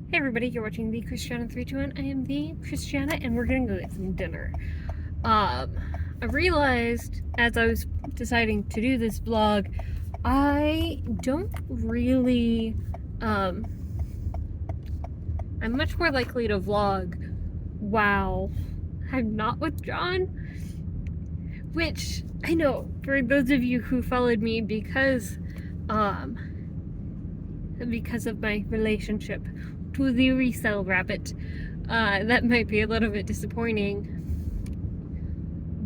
Hey everybody, you're watching the Christiana 321. I am the Christiana and we're gonna go get some dinner. I realized as I was deciding to do this vlog, I don't really, I'm much more likely to vlog while I'm not with John, which I know for those of you who followed me um, because of my relationship to the resale rabbit, that might be a little bit disappointing.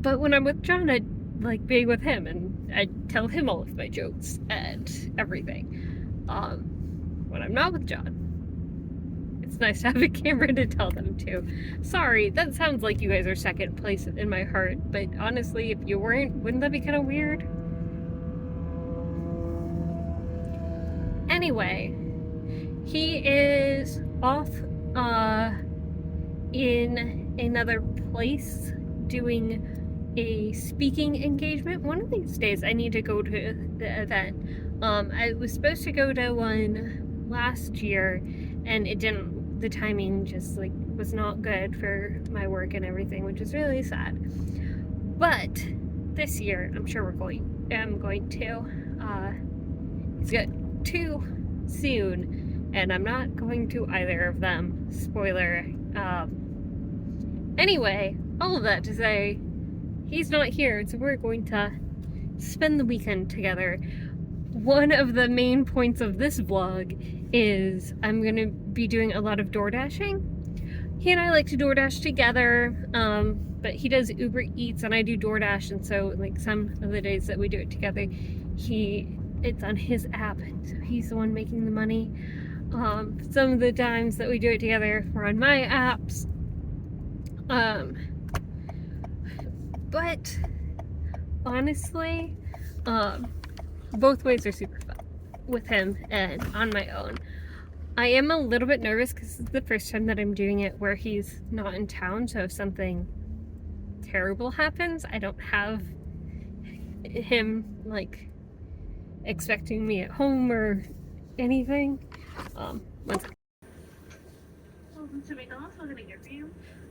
But when I'm with John, I like being with him and I tell him all of my jokes and everything. When I'm not with John, it's nice to have a camera to tell them to. Sorry, that sounds like you guys are second place in my heart, but honestly, if you weren't, wouldn't that be kind of weird? Anyway, he is off in another place doing a speaking engagement. One of these days I need to go to the event. I was supposed to go to one last year and it didn't, the timing just like was not good for my work and everything, which is really sad. But this year I'm sure I'm going to. He's got two soon and I'm not going to either of them. Spoiler. Anyway, all of that to say, he's not here, so we're going to spend the weekend together. One of the main points of this vlog is I'm gonna be doing a lot of door dashing. He and I like to DoorDash together, but he does Uber Eats and I do DoorDash, and so like some of the days that we do it together, it's on his app, so he's the one making the money. Some of the times that we do it together, we're on my apps. But honestly, both ways are super fun with him and on my own. I am a little bit nervous because this is the first time that I'm doing it where he's not in town, so if something terrible happens, I don't have him like expecting me at home or anything. One second.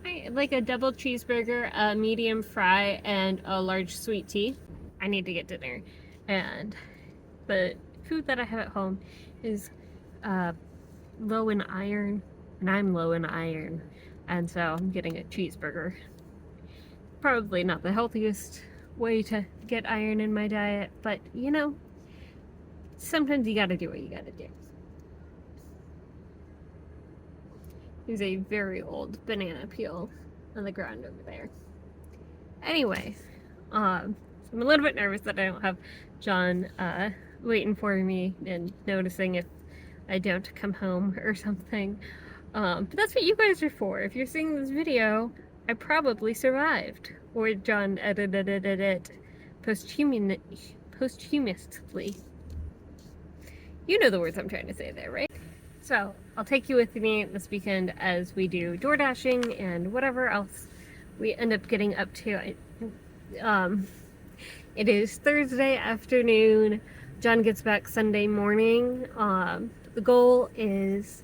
I like a double cheeseburger, a medium fry, and a large sweet tea. I need to get dinner, and the food that I have at home is low in iron, and I'm low in iron, and so I'm getting a cheeseburger. Probably not the healthiest way to get iron in my diet, but you know, sometimes you gotta do what you gotta do. There's a very old banana peel on the ground over there. Anyway, I'm a little bit nervous that I don't have John waiting for me and noticing if I don't come home or something. But that's what you guys are for. If you're seeing this video, I probably survived. Or John edited it posthumously. You know the words I'm trying to say there, right? So I'll take you with me this weekend as we do door dashing and whatever else we end up getting up to. It is Thursday afternoon. John gets back Sunday morning. The goal is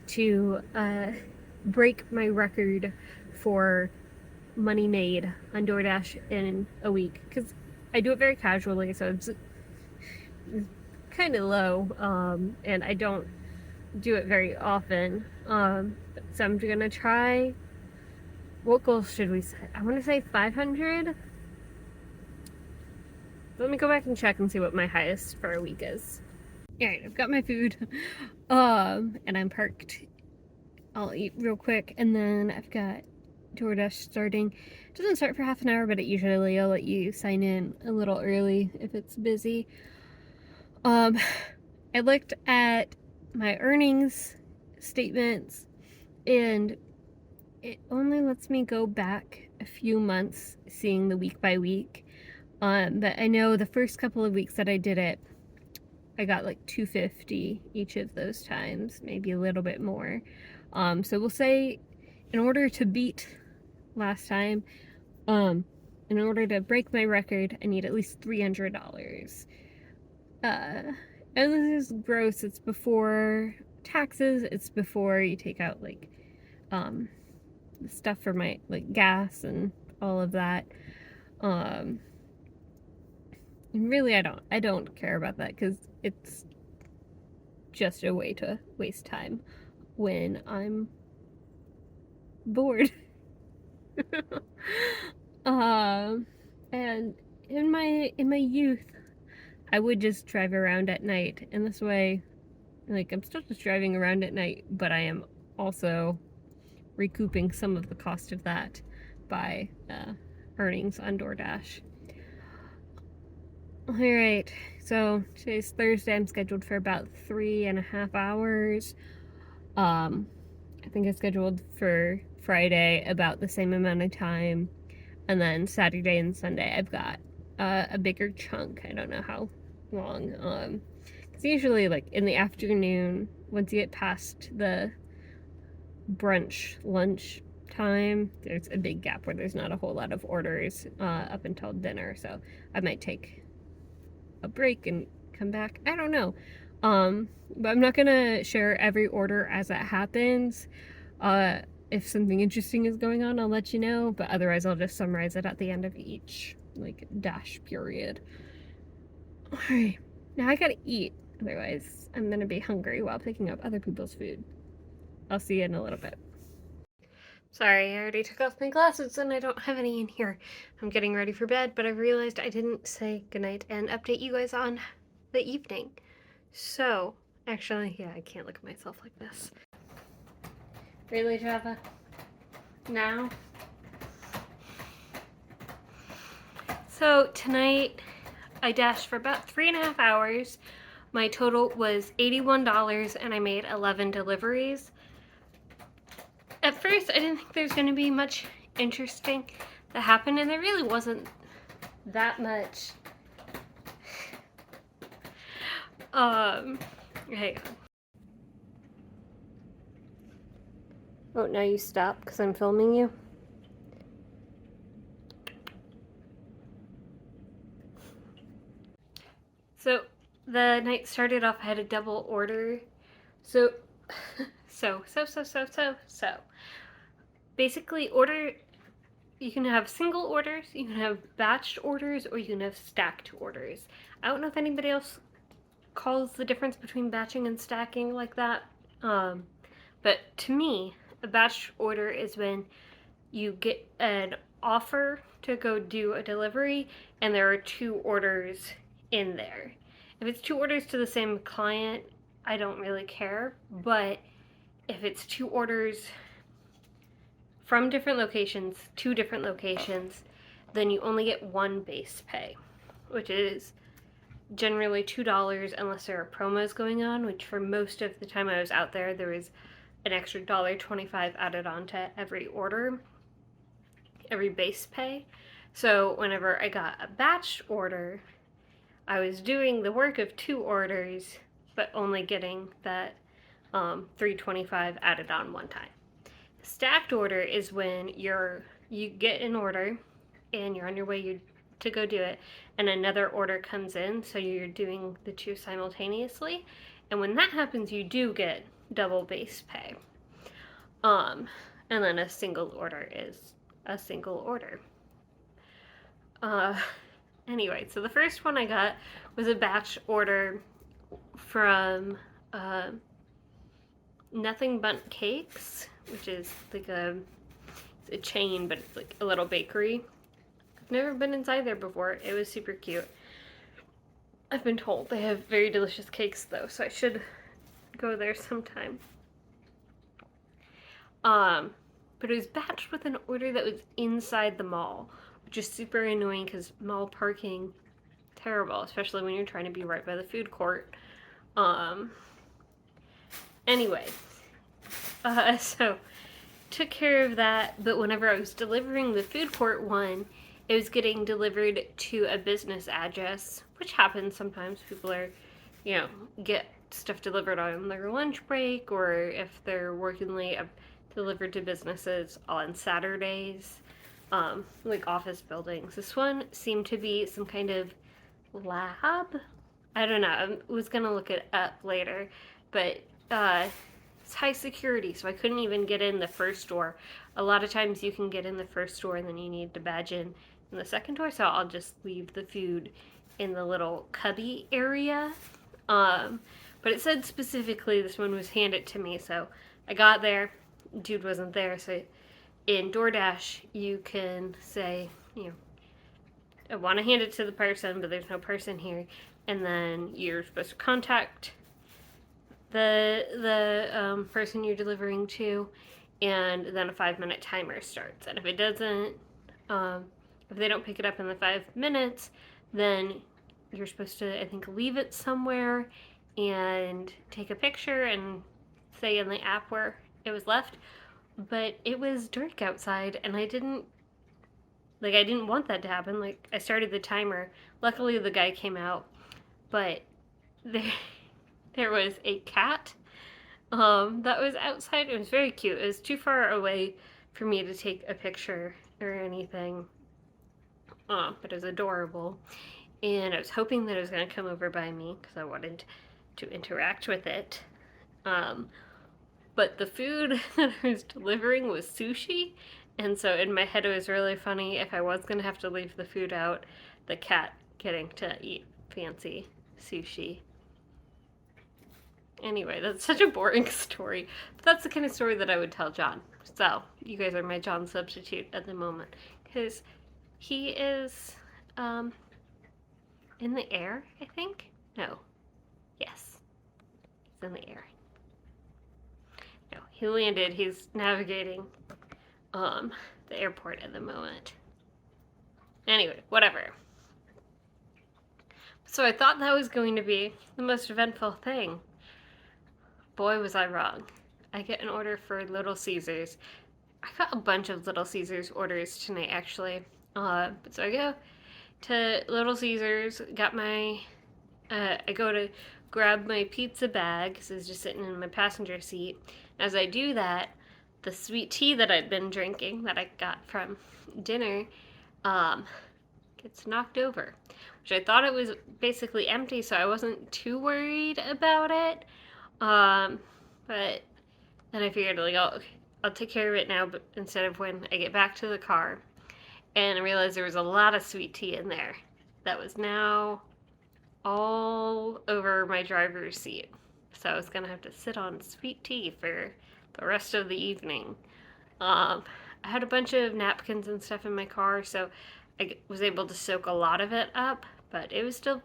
to break my record for money made on DoorDash in a week, because I do it very casually, so it's kind of low, and I don't do it very often. So I'm gonna try. What goal should we set? I want to say 500. Let me go back and check and see what my highest for a week is. Alright, I've got my food, and I'm parked. I'll eat real quick, and then I've got DoorDash starting. It doesn't start for half an hour, but it usually will let you sign in a little early if it's busy. I looked at my earnings statements, and it only lets me go back a few months, seeing the week by week. But I know the first couple of weeks that I did it, I got like $250 each of those times, maybe a little bit more. So we'll say in order to beat last time, in order to break my record, I need at least $300. And this is gross. It's before taxes. It's before you take out like stuff for my like gas and all of that. And really, I don't care about that because it's just a way to waste time when I'm bored. And in my youth, I would just drive around at night, and this way, like, I'm still just driving around at night, but I am also recouping some of the cost of that by earnings on DoorDash. All right, so today's Thursday. I'm scheduled for about 3.5 hours. I think I scheduled for Friday about the same amount of time, and then Saturday and Sunday I've got a bigger chunk. I don't know how long. It's usually like in the afternoon, once you get past the brunch lunch time, there's a big gap where there's not a whole lot of orders up until dinner. So I might take a break and come back. I don't know. But I'm not gonna share every order as it happens. If something interesting is going on, I'll let you know, but otherwise I'll just summarize it at the end of each like dash period. All right, now I gotta eat, otherwise I'm gonna be hungry while picking up other people's food. I'll see you in a little bit. Sorry, I already took off my glasses and I don't have any in here. I'm getting ready for bed, but I realized I didn't say goodnight and update you guys on the evening. So, actually, yeah, I can't look at myself like this. Really, Java? Now? So, tonight I dashed for about 3.5 hours. My total was $81 and I made 11 deliveries. At first, I didn't think there was going to be much interesting that happened, and there really wasn't that much. Hang on. Oh, now you stop because I'm filming you? So, the night started off, I had a double order. So, basically, you can have single orders, you can have batched orders, or you can have stacked orders. I don't know if anybody else calls the difference between batching and stacking like that. But to me, a batch order is when you get an offer to go do a delivery and there are 2 orders in there. If it's 2 orders to the same client, I don't really care, but if it's 2 orders from different locations, 2 different locations, then you only get 1 base pay, which is generally $2 unless there are promos going on, which for most of the time I was out there, there was an extra $1.25 added on to every order, every base pay. So whenever I got a batch order, I was doing the work of 2 orders, but only getting that $3.25 added on one time. Stacked order is when you get an order and you're on your way to go do it, and another order comes in, so you're doing the 2 simultaneously. And when that happens, you do get double base pay. And then a single order is a single order. Anyway, so the first one I got was a batch order from Nothing Bundt Cakes, which is like a chain, but it's like a little bakery. I've never been inside there before. It was super cute. I've been told they have very delicious cakes though, so I should go there sometime. But it was batched with an order that was inside the mall, which is super annoying because mall parking, terrible, especially when you're trying to be right by the food court. Anyway, so took care of that, but whenever I was delivering the food court one, it was getting delivered to a business address, which happens sometimes. People are, get stuff delivered on their lunch break, or if they're working late, delivered to businesses on Saturdays, like office buildings. This one seemed to be some kind of lab. I don't know. I was gonna look it up later, but it's high security, so I couldn't even get in the first door. A lot of times you can get in the first door and then you need to badge in the second door, so I'll just leave the food in the little cubby area. But it said specifically this one was handed to me, so I got there, dude wasn't there, so in DoorDash you can say, I want to hand it to the person, but there's no person here, and then you're supposed to contact the person you're delivering to, and then a 5-minute timer starts. And if it doesn't, if they don't pick it up in the 5 minutes, then you're supposed to, I think, leave it somewhere and take a picture and say in the app where it was left. But it was dark outside, and I didn't want that to happen. Like, I started the timer. Luckily, the guy came out, but there was a cat that was outside. It was very cute. It was too far away for me to take a picture or anything, but it was adorable. And I was hoping that it was going to come over by me because I wanted to interact with it. But the food that I was delivering was sushi, and so in my head it was really funny if I was going to have to leave the food out, the cat getting to eat fancy sushi. Anyway, that's such a boring story, but that's the kind of story that I would tell John. So, you guys are my John substitute at the moment, because he is, in the air, I think? No. Yes. He's in the air. No, he landed. He's navigating, the airport at the moment. Anyway, whatever. So I thought that was going to be the most eventful thing. Boy, was I wrong. I get an order for Little Caesars. I got a bunch of Little Caesars orders tonight, actually. So I go to Little Caesars, got my, I go to grab my pizza bag, because it's just sitting in my passenger seat. As I do that, the sweet tea that I'd been drinking, that I got from dinner, gets knocked over. Which I thought it was basically empty, so I wasn't too worried about it. But then I figured, like, I'll take care of it now, but instead of when I get back to the car. And I realized there was a lot of sweet tea in there that was now all over my driver's seat. So I was gonna have to sit on sweet tea for the rest of the evening. I had a bunch of napkins and stuff in my car, so I was able to soak a lot of it up, but it was still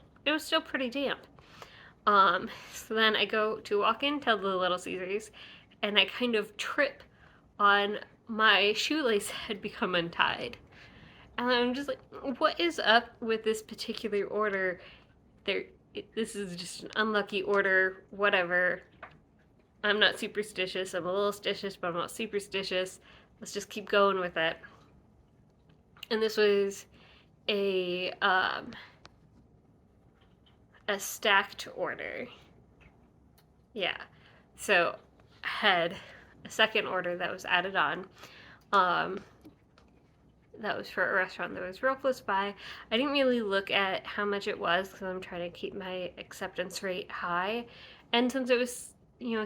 pretty damp. So then I go to walk into the Little Caesars, and I kind of trip on my shoelace had become untied. And I'm just like, what is up with this particular order? This is just an unlucky order, whatever. I'm not superstitious. I'm a little stitious, but I'm not superstitious. Let's just keep going with it. And this was a stacked order. Yeah. So I had a second order that was added on. That was for a restaurant that was real close by. I didn't really look at how much it was because I'm trying to keep my acceptance rate high. And since it was,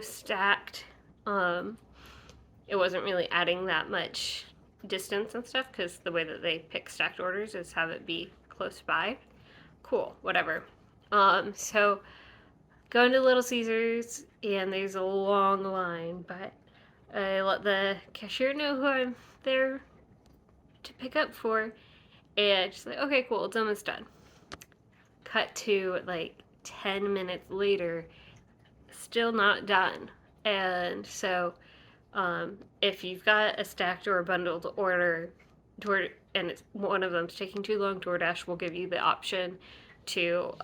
stacked, it wasn't really adding that much distance and stuff because the way that they pick stacked orders is have it be close by. Cool, whatever. So going to Little Caesars, and there's a long line, but I let the cashier know who I'm there to pick up for, and she's like, okay, cool, it's almost done. Cut to like 10 minutes later, still not done. And so if you've got a stacked or a bundled order, and it's one of them's taking too long, DoorDash will give you the option to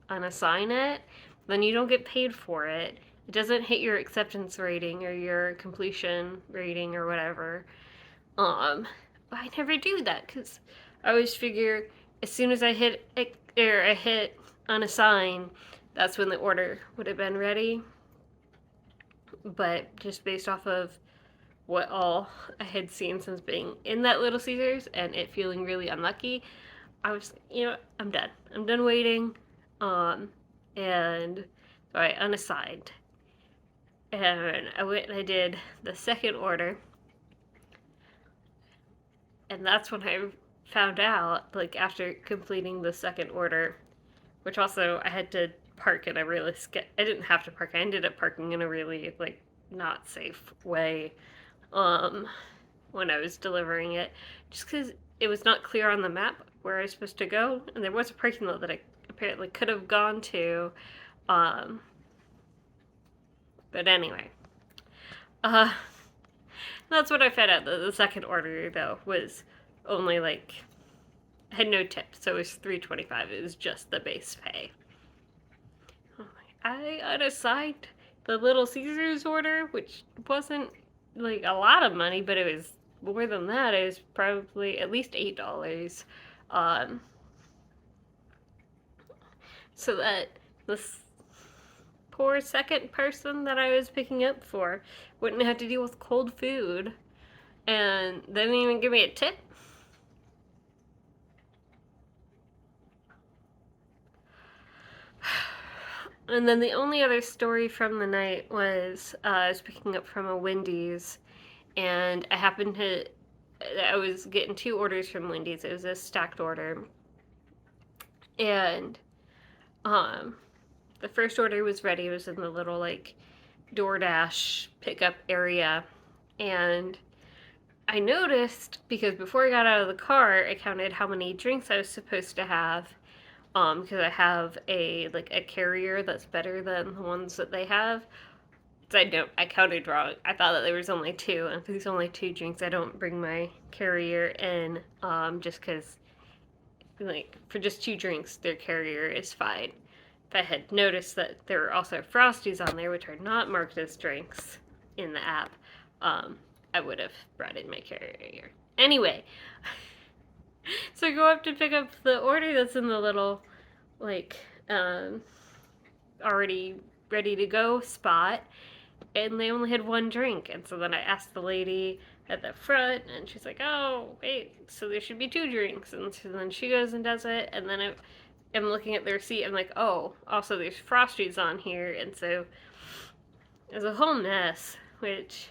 unassign it. Then you don't get paid for it. It doesn't hit your acceptance rating or your completion rating or whatever. But I never do that because I always figure as soon as I hit unassign, that's when the order would have been ready. But just based off of what all I had seen since being in that Little Caesars and it feeling really unlucky, I was, I'm done. I'm done waiting. And so So I unassigned. And I went and I did the second order. And that's when I found out, like, after completing the second order, which also I had to park in a really, I didn't have to park, I ended up parking in a really, like, not safe way when I was delivering it, just because it was not clear on the map where I was supposed to go, and there was a parking lot that I apparently could have gone to, but anyway. That's what I found out. The second order, though, was only like, had no tip, so it was $3.25. It was just the base pay. I unassigned the Little Caesars order, which wasn't like a lot of money, but it was more than that. It was probably at least $8. So that this poor second person that I was picking up for wouldn't have to deal with cold food, and they didn't even give me a tip. And then the only other story from the night was I was picking up from a Wendy's, and I was getting 2 orders from Wendy's. It was a stacked order. And the first order was ready. It was in the little, like, DoorDash pickup area. And I noticed, because before I got out of the car, I counted how many drinks I was supposed to have. Because I have a carrier that's better than the ones that they have. So I counted wrong. I thought that there was only 2, and if there's only 2 drinks, I don't bring my carrier in, just because, like, for just 2 drinks, their carrier is fine. If I had noticed that there were also Frosties on there, which are not marked as drinks in the app, I would have brought in my carrier. Anyway, so I go up to pick up the order that's in the little, like, already ready to go spot, and they only had 1 drink. And so then I asked the lady at the front, and she's like, oh, wait, so there should be 2 drinks. And so then she goes and does it, and then I'm looking at the receipt, I'm like, oh, also there's Frosties on here, and so it was a whole mess, which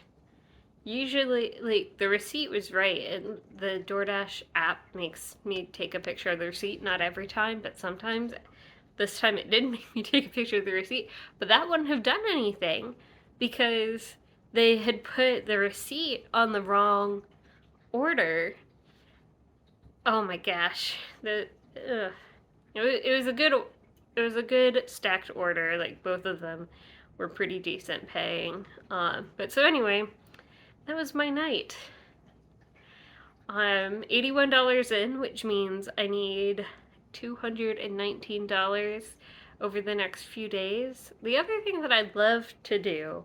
usually, like, the receipt was right, and the DoorDash app makes me take a picture of the receipt, not every time, but sometimes. This time it did make me take a picture of the receipt, but that wouldn't have done anything because they had put the receipt on the wrong order. Oh my gosh. It was a good stacked order. Like, both of them were pretty decent paying. But so anyway, that was my night. I'm $81 in, which means I need $219 over the next few days. The other thing that I'd love to do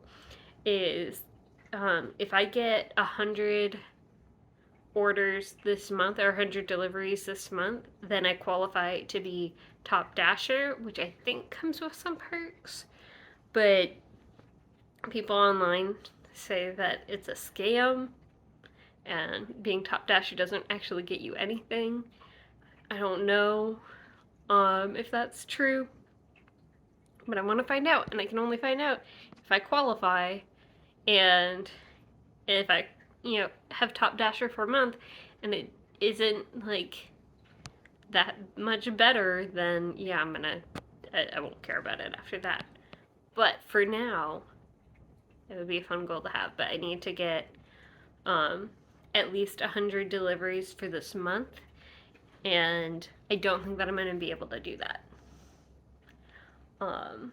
is, if I get 100 orders this month, or 100 deliveries this month, then I qualify to be Top Dasher, which I think comes with some perks. But people online say that it's a scam, and being Top Dasher doesn't actually get you anything. I don't know if that's true, but I want to find out, and I can only find out if I qualify, and if I, have Top Dasher for a month, and it isn't, like, that much better, then yeah, I won't care about it after that. But for now, it would be a fun goal to have, but I need to get at least 100 deliveries for this month, and I don't think that I'm going to be able to do that. But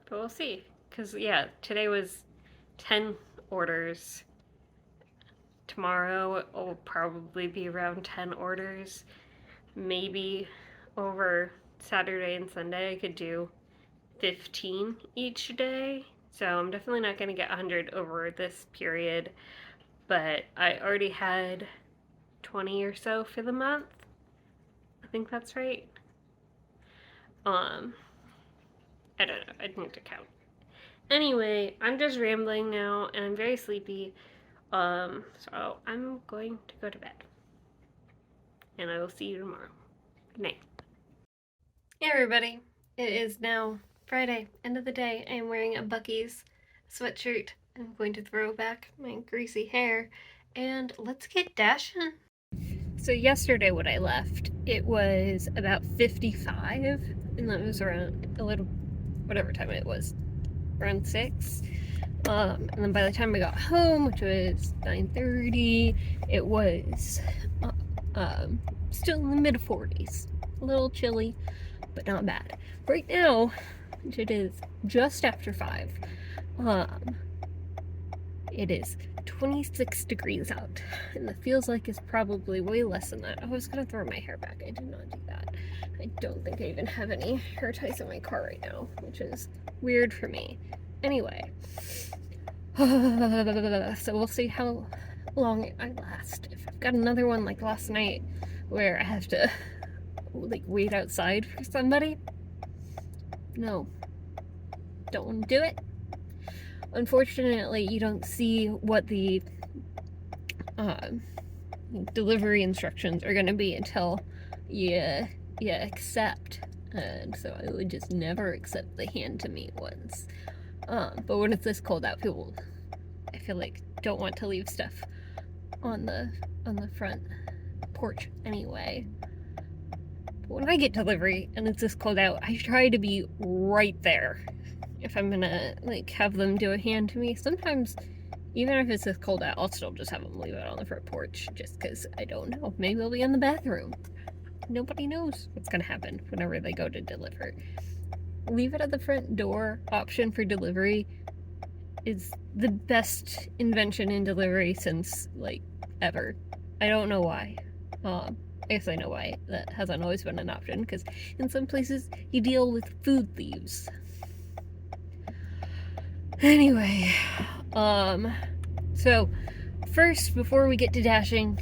we'll see, because yeah, today was 10 orders. Tomorrow it will probably be around 10 orders. Maybe over Saturday and Sunday I could do 15 each day. So I'm definitely not going to get 100 over this period, but I already had 20 or so for the month. I think that's right. I don't know. I'd need to count. Anyway, I'm just rambling now, and I'm very sleepy. So I'm going to go to bed. And I will see you tomorrow. Good night. Hey everybody. It is now Friday, end of the day. I am wearing a Buc-ee's sweatshirt. I'm going to throw back my greasy hair and let's get dashing. So yesterday when I left, it was about 55 and that was around a little, whatever time it was, around 6. And then by the time I got home, which was 9:30, it was still in the mid 40s. A little chilly, but not bad. Right now, it is just after 5. It is 26 degrees out, and it feels like it's probably way less than that. I was gonna throw my hair back. I did not do that. I don't think I even have any hair ties in my car right now, which is weird for me. Anyway, so we'll see how long I last. If I've got another one like last night where I have to like wait outside for somebody, no, don't want to do it. Unfortunately, you don't see what the delivery instructions are going to be until you accept, and so I would just never accept the hand-to-me ones. But when it's this cold out, people, I feel like, don't want to leave stuff on the front porch anyway. But when I get delivery and it's this cold out, I try to be right there if I'm gonna like have them do a hand to me. Sometimes, even if it's this cold out, I'll still just have them leave it on the front porch just because I don't know. Maybe they'll be in the bathroom. Nobody knows what's gonna happen whenever they go to deliver. Leave it at the front door option for delivery is the best invention in delivery since like ever. I don't know why. I guess I know why that hasn't always been an option, because in some places you deal with food thieves. Anyway, so first, before we get to dashing,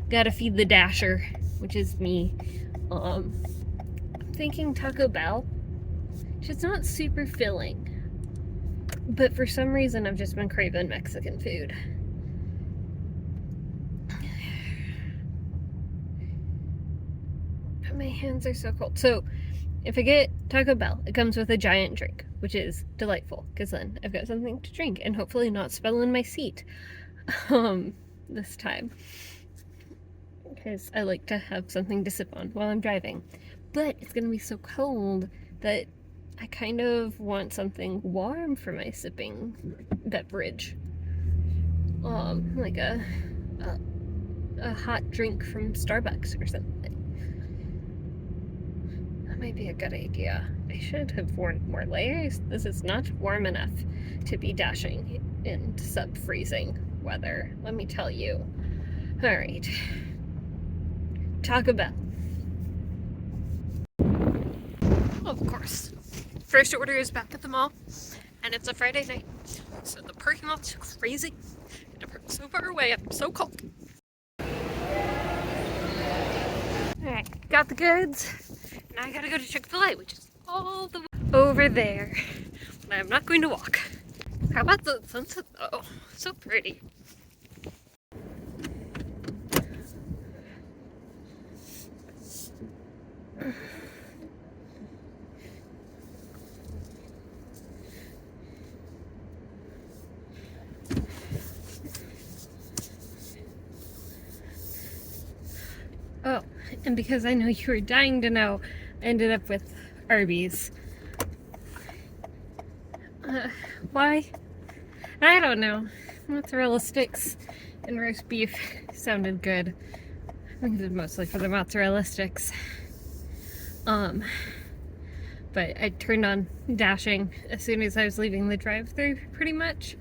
gotta feed the dasher, which is me. I'm thinking Taco Bell. It's not super filling, but for some reason I've just been craving Mexican food. But my hands are so cold. So if I get Taco Bell, it comes with a giant drink, which is delightful, because then I've got something to drink and hopefully not spill in my seat this time, because I like to have something to sip on while I'm driving. But it's gonna be so cold that I kind of want something warm for my sipping beverage, like a hot drink from Starbucks or something. Might be a good idea. I should have worn more layers. This is not warm enough to be dashing in sub-freezing weather, let me tell you. Alright. Taco Bell. Of course. First order is back at the mall, and it's a Friday night, so the parking lot's crazy. I had to park so far away, I'm so cold. Alright, got the goods. Now I gotta go to Chick-fil-A, which is all the way over there. But I'm not going to walk. How about the sunset though? So pretty. Oh, and because I know you were dying to know, I ended up with Arby's. Why? I don't know. Mozzarella sticks and roast beef sounded good. I think it was mostly for the mozzarella sticks. But I turned on dashing as soon as I was leaving the drive-thru, pretty much.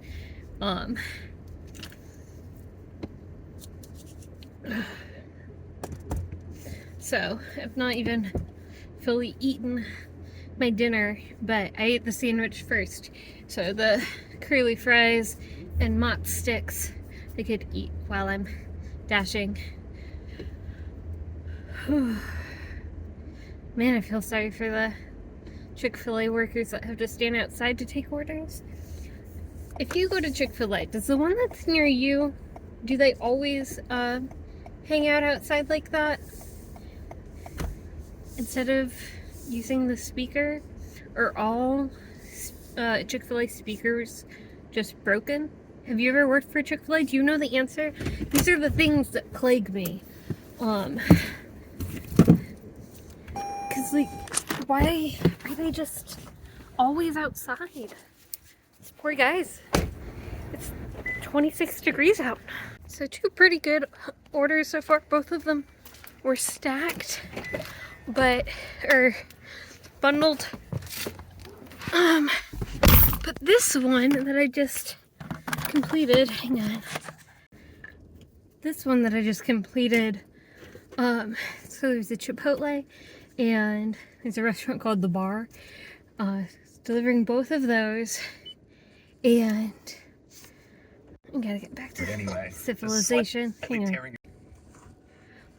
So, I've not even fully eaten my dinner, but I ate the sandwich first. So the curly fries and mozz sticks I could eat while I'm dashing. Man, I feel sorry for the Chick-fil-A workers that have to stand outside to take orders. If you go to Chick-fil-A, does the one that's near you, do they always hang out outside like that? Instead of using the speaker? Are all Chick-fil-A speakers just broken? Have you ever worked for Chick-fil-A? Do you know the answer? These are the things that plague me. Cause like, why are they just always outside? These poor guys. It's 26 degrees out. So 2 pretty good orders so far. Both of them were stacked, but, or bundled. But this one that I just completed, hang on. This one that I just completed, so there's a Chipotle and there's a restaurant called The Bar. Delivering both of those, and I gotta get back to civilization. Hang on.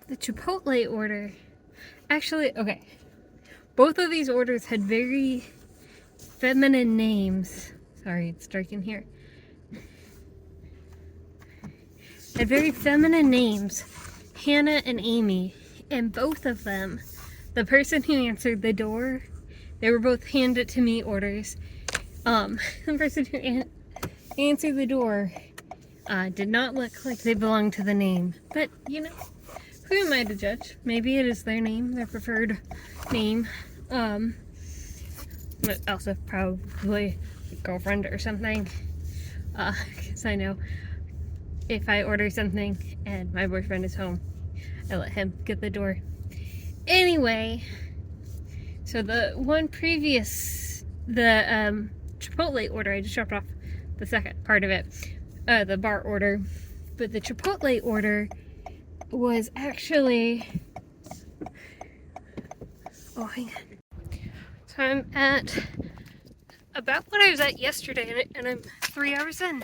The Chipotle order, actually, okay. Both of these orders had very feminine names. Sorry, it's dark in here. Had very feminine names, Hannah and Amy, and both of them, the person who answered the door, they were both hand it to me orders. The person who answered the door did not look like they belonged to the name. But, you know, who am I to judge? Maybe it is their name, their preferred name. But also probably a girlfriend or something. Because I know if I order something and my boyfriend is home, I let him get the door. Anyway, so the one previous, the Chipotle order, I just dropped off the second part of it, the bar order, but the Chipotle order was actually, oh hang on, so I'm at about what I was at yesterday, and I'm 3 hours in.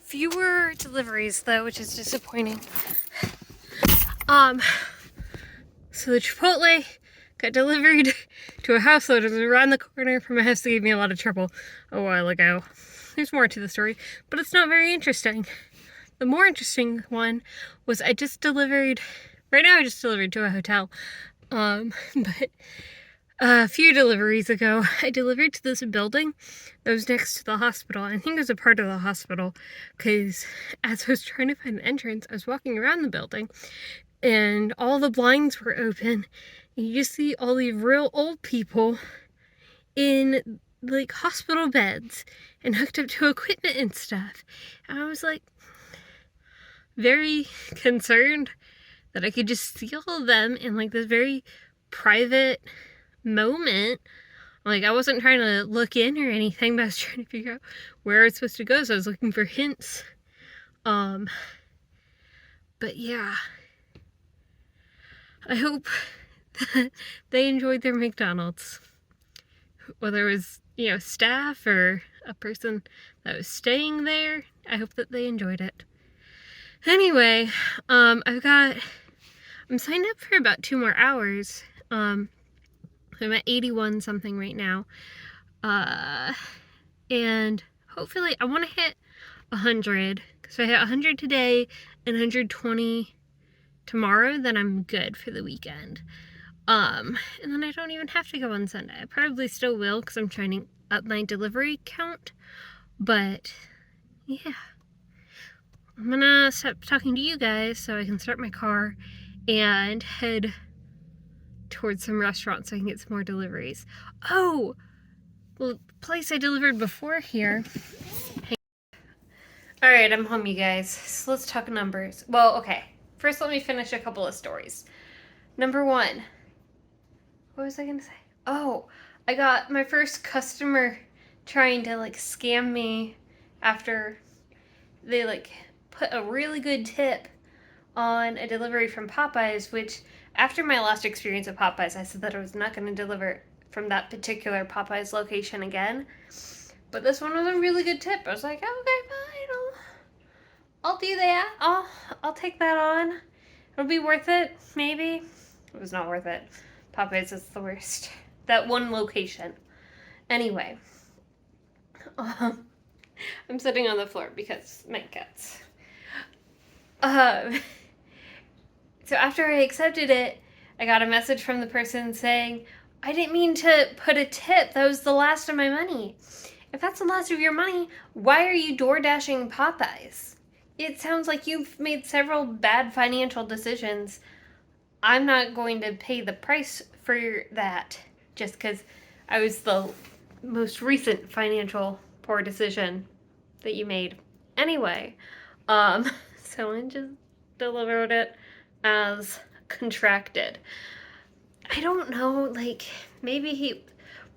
Fewer deliveries though, which is disappointing. So the Chipotle got delivered to a house that was around the corner from a house that gave me a lot of trouble a while ago. There's more to the story, but it's not very interesting. The more interesting one was I just delivered to a hotel. But a few deliveries ago, I delivered to this building that was next to the hospital. I think it was a part of the hospital, because as I was trying to find an entrance, I was walking around the building, and all the blinds were open, and you just see all these real old people in, like, hospital beds, and hooked up to equipment and stuff. And I was, like, very concerned that I could just see all of them in, like, this very private moment. Like, I wasn't trying to look in or anything, but I was trying to figure out where it's supposed to go, so I was looking for hints. But yeah, I hope that they enjoyed their McDonald's, whether it was, you know, staff or a person that was staying there. I hope that they enjoyed it. Anyway, I'm signed up for about 2 more hours. I'm at 81 something right now. And hopefully I want to hit 100. Because if I hit 100 today and 120 tomorrow, then I'm good for the weekend. And then I don't even have to go on Sunday. I probably still will, because I'm trying to up my delivery count. But yeah, I'm gonna stop talking to you guys so I can start my car and head towards some restaurants so I can get some more deliveries. Oh, the place I delivered before here. Alright, I'm home, you guys. So let's talk numbers. Well, okay. First, let me finish a couple of stories. Number 1. What was I gonna say? Oh, I got my first customer trying to, like, scam me after they, like, put a really good tip on a delivery from Popeyes, which, after my last experience at Popeyes, I said that I was not going to deliver from that particular Popeyes location again. But this one was a really good tip. I was like, okay, fine, I'll do that. I'll take that on. It'll be worth it, maybe. It was not worth it. Popeyes is the worst. That one location. Anyway, I'm sitting on the floor because my cats. So after I accepted it, I got a message from the person saying, I didn't mean to put a tip. That was the last of my money. If that's the last of your money, why are you door dashing Popeyes? It sounds like you've made several bad financial decisions. I'm not going to pay the price for that just because I was the most recent financial poor decision that you made. Anyway, someone just delivered it as contracted. I don't know, like, maybe he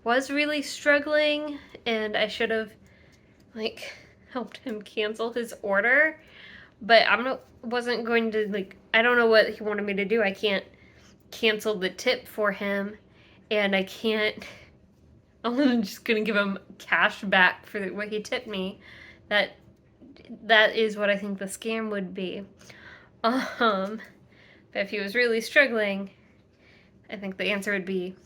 was really struggling and I should have, like, helped him cancel his order. But wasn't going to, like, I don't know what he wanted me to do. I can't cancel the tip for him, and I can't, I'm just gonna give him cash back for what he tipped me. That is what I think the scam would be. But if he was really struggling, I think the answer would be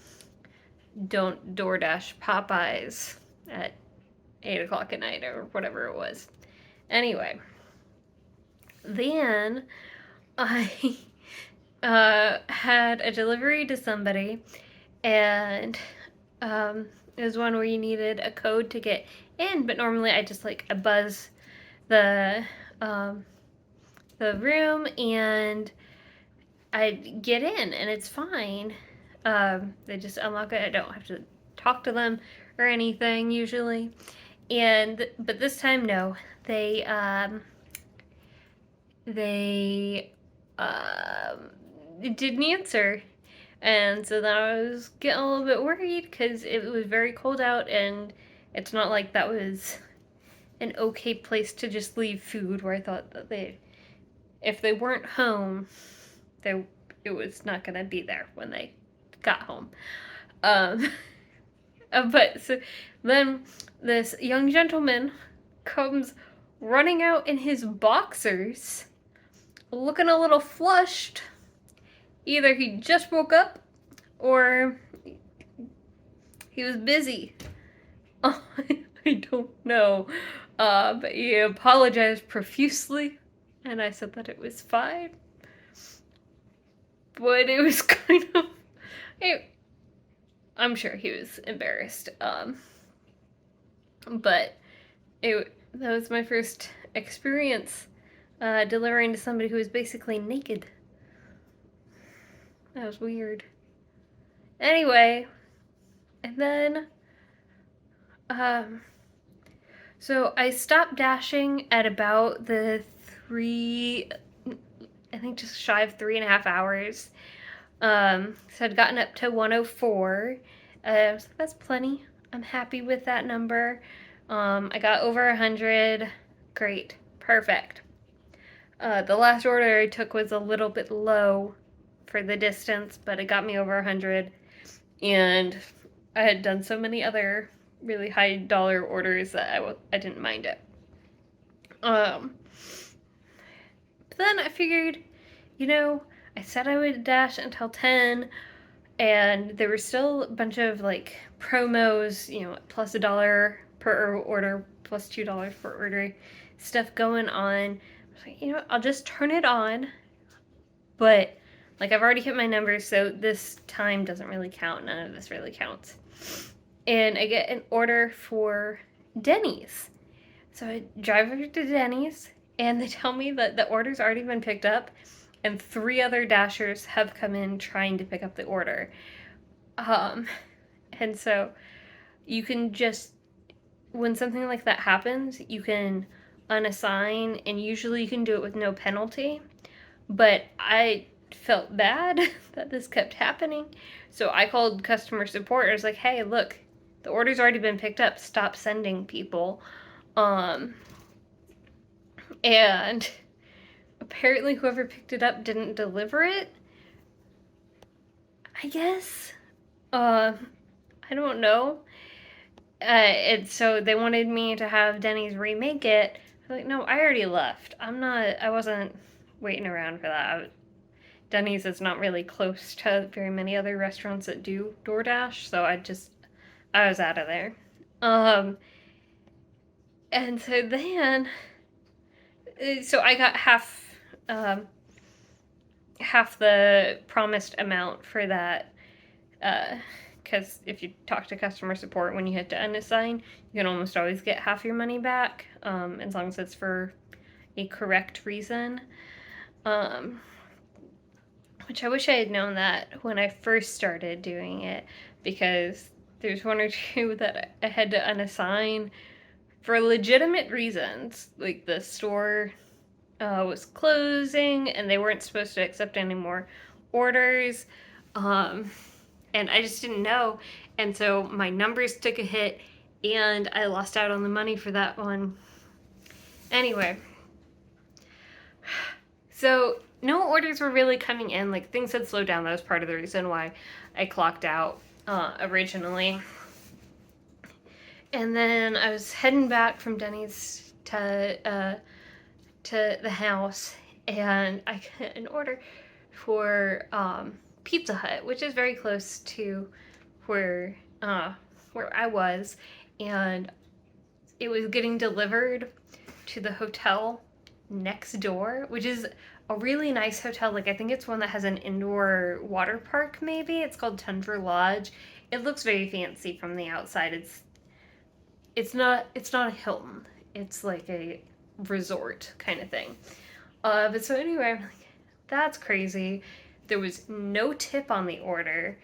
don't DoorDash Popeyes at 8 o'clock at night or whatever it was. Anyway, then I had a delivery to somebody, and it was one where you needed a code to get in, but normally I just like I buzz the room and I get in and it's fine. They just unlock it. I don't have to talk to them or anything usually. But this time no, they didn't answer. And so then I was getting a little bit worried because it was very cold out, and it's not like that was an okay place to just leave food where I thought that if they weren't home, it was not going to be there when they got home. But so then this young gentleman comes running out in his boxers, looking a little flushed. Either he just woke up or he was busy. I don't know. But he apologized profusely, and I said that it was fine. But it was kind of. I'm sure he was embarrassed. But that was my first experience delivering to somebody who was basically naked. That was weird. Anyway, and then, so I stopped dashing at about the I think just shy of 3.5 hours. So I'd gotten up to 104. So that's plenty. I'm happy with that number. I got over 100. Great. Perfect. The last order I took was a little bit low for the distance, but it got me over 100. And I had done so many other really high dollar orders that I didn't mind it. But then I figured, I said I would dash until 10, and there were still a bunch of like promos, plus $1 per order, plus $2 per order, stuff going on. I was like, I'll just turn it on. But like I've already hit my numbers, so this time doesn't really count. None of this really counts. And I get an order for Denny's. So I drive over to Denny's, and they tell me that the order's already been picked up, and 3 other dashers have come in trying to pick up the order. And so you can just, when something like that happens, you can unassign, and usually you can do it with no penalty. But I felt bad that this kept happening, so I called customer support. I was like, hey, look, the order's already been picked up. Stop sending people. And apparently whoever picked it up didn't deliver it, I guess. I don't know. And so they wanted me to have Denny's remake it. I was like, no, I already left. I wasn't waiting around for that. Denny's is not really close to very many other restaurants that do DoorDash, so I was out of there. And so then, so I got half the promised amount for that because if you talk to customer support when you hit to unassign, you can almost always get half your money back, as long as it's for a correct reason. Which I wish I had known that when I first started doing it, because there's one or two that I had to unassign for legitimate reasons. Like the store was closing and they weren't supposed to accept any more orders. And I just didn't know. And so my numbers took a hit and I lost out on the money for that one. Anyway, so no orders were really coming in. Like, things had slowed down. That was part of the reason why I clocked out originally. And then I was heading back from Denny's to the house, and I got an order for Pizza Hut, which is very close to where I was, and it was getting delivered to the hotel next door, which is a really nice hotel. Like, I think it's one that has an indoor water park, maybe. It's called Tundra Lodge. It looks very fancy from the outside. It's not a Hilton. It's like a resort kind of thing. But so anyway, I'm like, that's crazy. There was no tip on the order,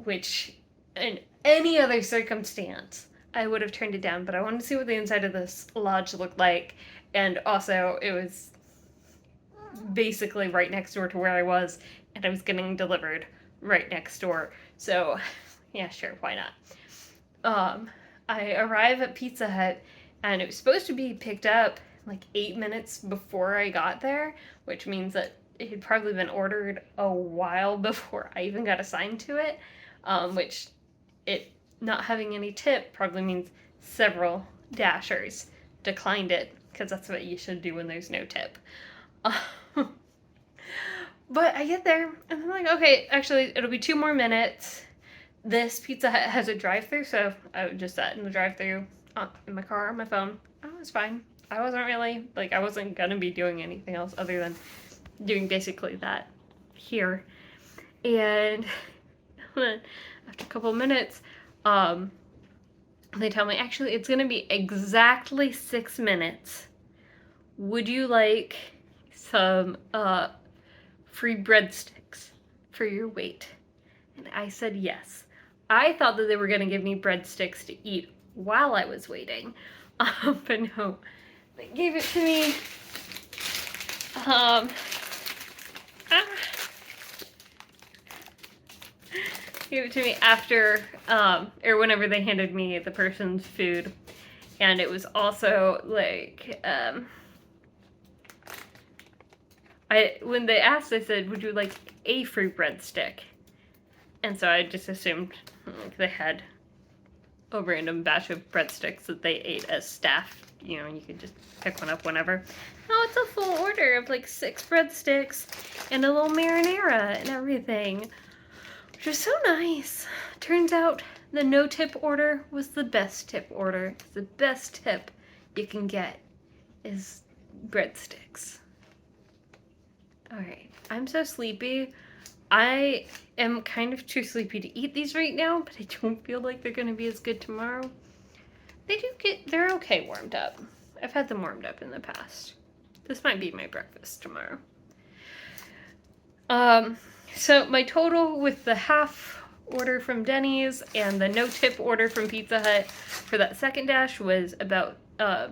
which in any other circumstance I would have turned it down, but I wanted to see what the inside of this lodge looked like. And also, it was basically right next door to where I was, and I was getting delivered right next door. So, yeah, sure, why not? I arrive at Pizza Hut, and it was supposed to be picked up like 8 minutes before I got there, which means that it had probably been ordered a while before I even got assigned to it, which it not having any tip probably means several Dashers declined it, because that's what you should do when there's no tip. But I get there, and I'm like, okay, actually, it'll be 2 more minutes. This Pizza Hut has a drive-thru, so I just sat in the drive-thru in my car on my phone. Oh, it was fine. I wasn't really, like, I wasn't gonna be doing anything else other than doing basically that here. And then after a couple minutes, they tell me, actually, it's gonna be exactly 6 minutes. Would you like some free breadsticks for your wait? And I said yes. I thought that they were gonna give me breadsticks to eat while I was waiting, but no, they gave it to me. Gave it to me after, or whenever they handed me the person's food, and it was also like, when they asked, I said, "Would you like a free breadstick?" And so I just assumed like they had a random batch of breadsticks that they ate as staff. You know, you could just pick one up whenever. No, it's a full order of like 6 breadsticks and a little marinara and everything, which was so nice. Turns out the no tip order was the best tip order. The best tip you can get is breadsticks. Alright, I'm so sleepy. I am kind of too sleepy to eat these right now, but I don't feel like they're going to be as good tomorrow. They're okay warmed up. I've had them warmed up in the past. This might be my breakfast tomorrow. So my total with the half order from Denny's and the no tip order from Pizza Hut for that second dash was about $10.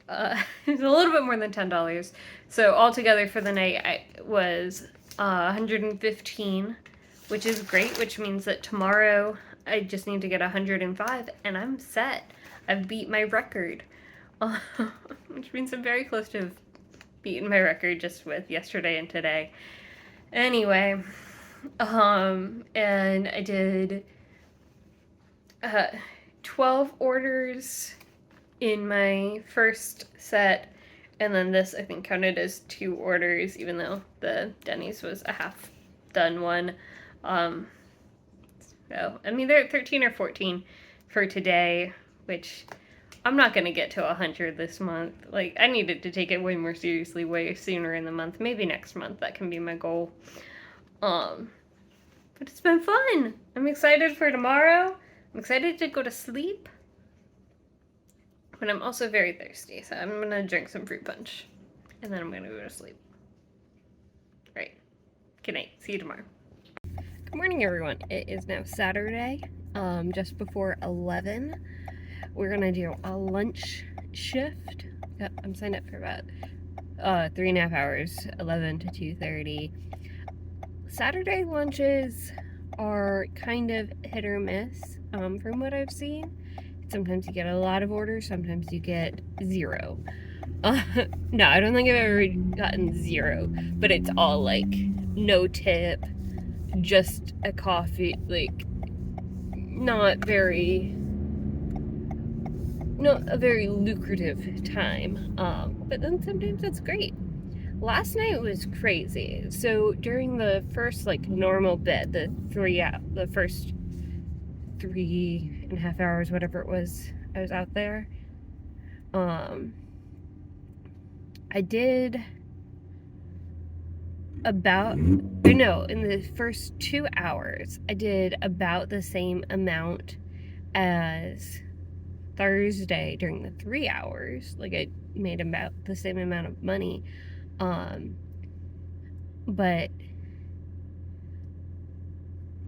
It was a little bit more than $10. So altogether for the night was $115, which is great, which means that tomorrow I just need to get 105 and I'm set. I've beat my record, which means I'm very close to have beaten my record just with yesterday and today. Anyway, and I did 12 orders in my first set, and then this I think counted as 2 orders, even though the Denny's was a half done one. So I mean, they're at 13 or 14 for today, which I'm not gonna get to 100 this month. Like, I needed to take it way more seriously way sooner in the month. Maybe next month that can be my goal. But it's been fun. I'm excited for tomorrow. I'm excited to go to sleep. But I'm also very thirsty, so I'm gonna drink some fruit punch. And then I'm gonna go to sleep. Right. Good night. See you tomorrow. Good morning, everyone. It is now Saturday, just before 11. We're gonna do a lunch shift. I'm signed up for about 3.5 hours, 11 to 2:30. Saturday lunches are kind of hit or miss, from what I've seen. Sometimes you get a lot of orders, sometimes you get 0. No, I don't think I've ever gotten 0, but it's all like no tip, just a coffee, like not a very lucrative time. But then sometimes that's great. Last night was crazy. So during the first like normal bit, the first 3.5 hours, whatever it was, I was out there. I did in the first 2 hours, I did about the same amount as Thursday during the 3 hours. Like, I made about the same amount of money. But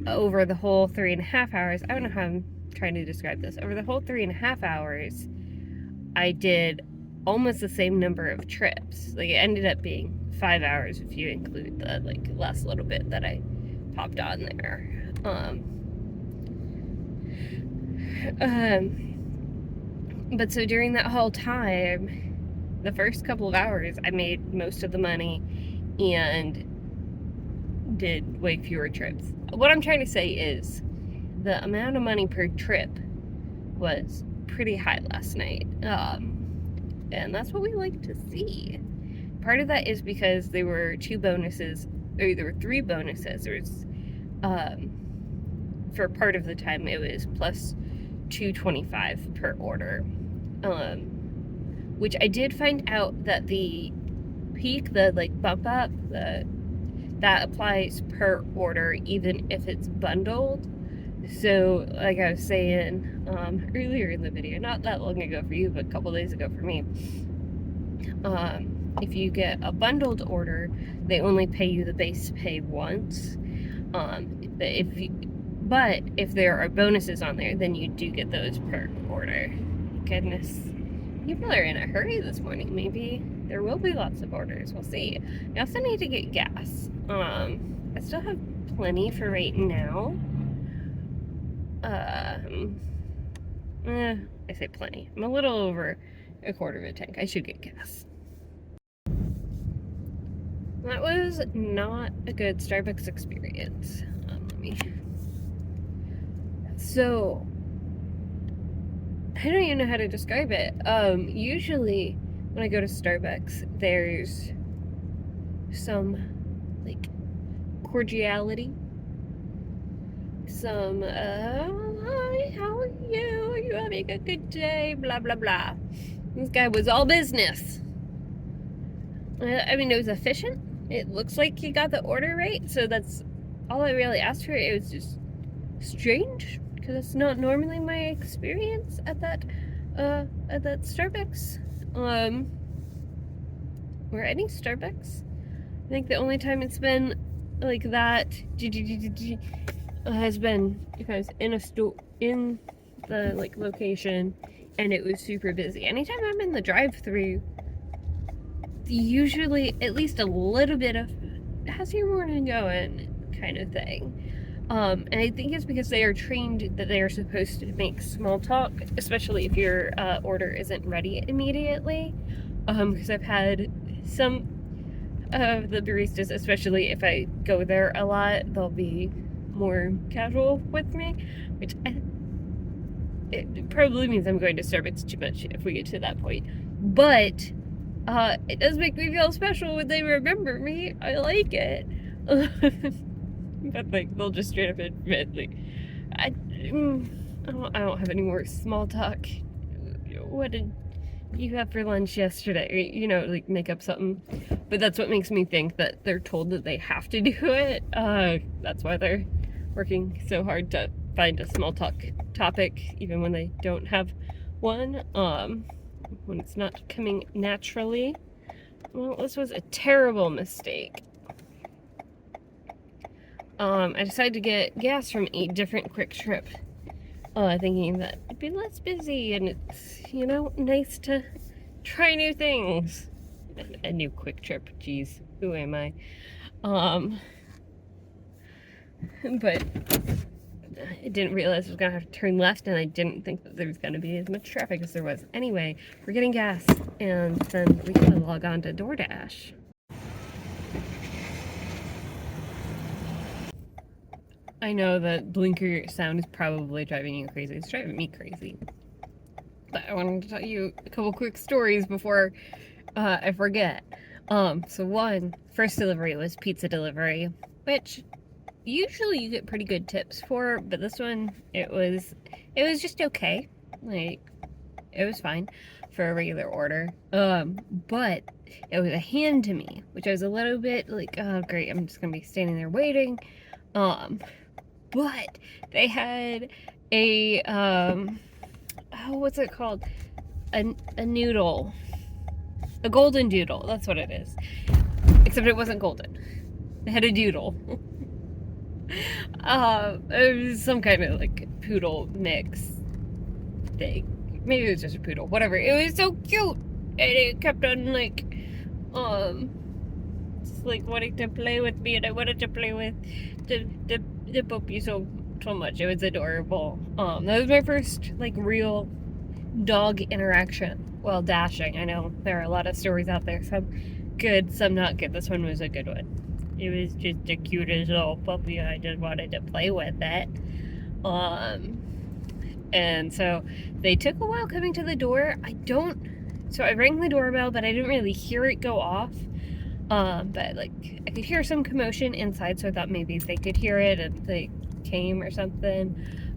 over the whole 3.5 hours, I don't know how I'm trying to describe this. Over the whole 3.5 hours, I did almost the same number of trips. Like, it ended up being 5 hours if you include the like last little bit that I popped on there. But so during that whole time, the first couple of hours, I made most of the money and did way fewer trips. What I'm trying to say is the amount of money per trip was pretty high last night. And that's what we like to see. Part of that is because there were 2 bonuses, or there were 3 bonuses. There was, for part of the time, it was plus $2.25 per order. Which I did find out that the peak, the like bump up, that applies per order, even if it's bundled. So, like I was saying earlier in the video, not that long ago for you, but a couple days ago for me, if you get a bundled order, they only pay you the base pay once. But if there are bonuses on there, then you do get those per order. Goodness, people are in a hurry this morning. Maybe there will be lots of orders. We'll see. I also need to get gas. I still have plenty for right now. I say plenty. I'm a little over a quarter of a tank. I should get gas. That was not a good Starbucks experience. So, I don't even know how to describe it. Usually when I go to Starbucks, there's some like cordiality, some hi, how are you? Are you having a good day? Blah blah blah. This guy was all business. I mean, it was efficient. It looks like he got the order right, so that's all I really asked for. It was just strange, because it's not normally my experience at that Starbucks, or any Starbucks. I think the only time it's been like that has been if I was in a store in the like location and it was super busy. Anytime I'm in the drive-thru, usually at least a little bit of how's your morning going kind of thing. And I think it's because they are trained that they are supposed to make small talk, especially if your order isn't ready immediately. Because I've had some of the baristas, especially if I go there a lot, they'll be more casual with me, which it probably means I'm going to Starbucks too much if we get to that point. But it does make me feel special when they remember me. I like it. But like they'll just straight up admit like I don't have any more small talk what did you have for lunch yesterday? Or, you know, like make up something. But that's what makes me think that they're told that they have to do it. That's why they're working so hard to find a small talk topic, even when they don't have one, when it's not coming naturally. Well, this was a terrible mistake. I decided to get gas from a different Quick Trip, thinking that it'd be less busy and it's, you know, nice to try new things. A new Quick Trip, geez, who am I? But I didn't realize I was gonna have to turn left, and I didn't think that there was gonna be as much traffic as there was. Anyway, we're getting gas, and then we gotta log on to DoorDash. I know that blinker sound is probably driving you crazy. It's driving me crazy. But I wanted to tell you a couple quick stories before I forget. So first delivery was pizza delivery, which usually you get pretty good tips for, but this one, it was just okay. Like, it was fine for a regular order. But it was a hand to me, which I was a little bit like, oh great, I'm just gonna be standing there waiting. But they had a, what's it called? A noodle. A golden doodle, that's what it is. Except it wasn't golden. It had a doodle. It was some kind of like poodle mix thing. Maybe it was just a poodle, whatever. It was so cute! And it kept on like, just like wanting to play with me, and I wanted to play with the puppy so much. It was adorable. That was my first like real dog interaction while dashing. I know there are a lot of stories out there, some good, some not good. This one was a good one. It was just the cutest little puppy. I just wanted to play with it. And so they took a while coming to the door. So I rang the doorbell, but I didn't really hear it go off. But like I could hear some commotion inside, so I thought maybe they could hear it and they came or something.